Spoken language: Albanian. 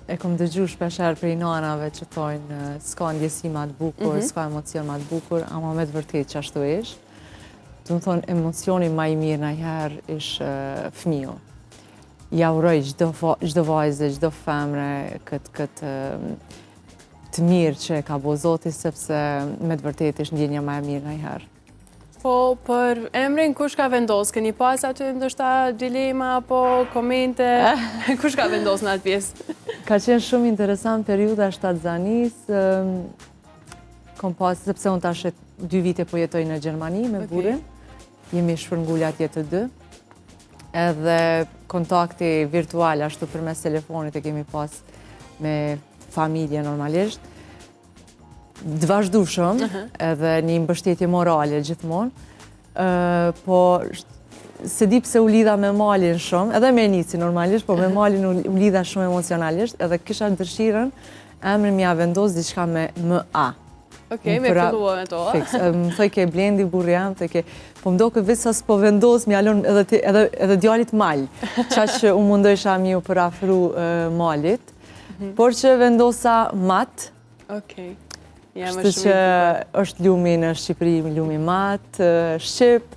e kom dëgju shpesher prej nanave që thojnë s'ka ndjesi ma të bukur, s'ka emocion ma të bukur, ama me të vërtet që ashtu ish. Do të thonë, emocioni ma i mirë najherë ish fëmiu. Ja uroj gjdo vajzë, gjdo femre këtë të mirë që ka bo Zoti, sepse me të vërtet ish ndjenja ma e mirë najherë. Po, për emrin, kush ka vendos? Këni pas aty ndoshta dilema, apo komente? Kush ka vendos në atë pjesë? Ka qenë shumë interesant periuda shtatzanis, kom pas, sepse unë tash 2 vite po jetoj në Gjermani me burin, jemi shpërngullat atje të dy, edhe kontakti virtual ashtu përmes telefonit e kemi pas me familje normalisht, të vazhdueshëm, edhe një mbështetje morale gjithmonë, po se di pse u lidha me malin shumë, edhe me Nici normalisht, po me malin u lidha shumë emocionalisht, edhe kisha dëshirën emrin m'ja vendos diçka me MA. Okej, me fillua me to. Më thoj ke Blendi, burri jam, po më do këtë vetë sa s'po vendos, m'jalon edhe djalit mal, qa që u mundojsha mi u përafru malit, por që vendosa Mat. Okej. Kështu që është lumi në Shqipëri, lumi mat, Shqip,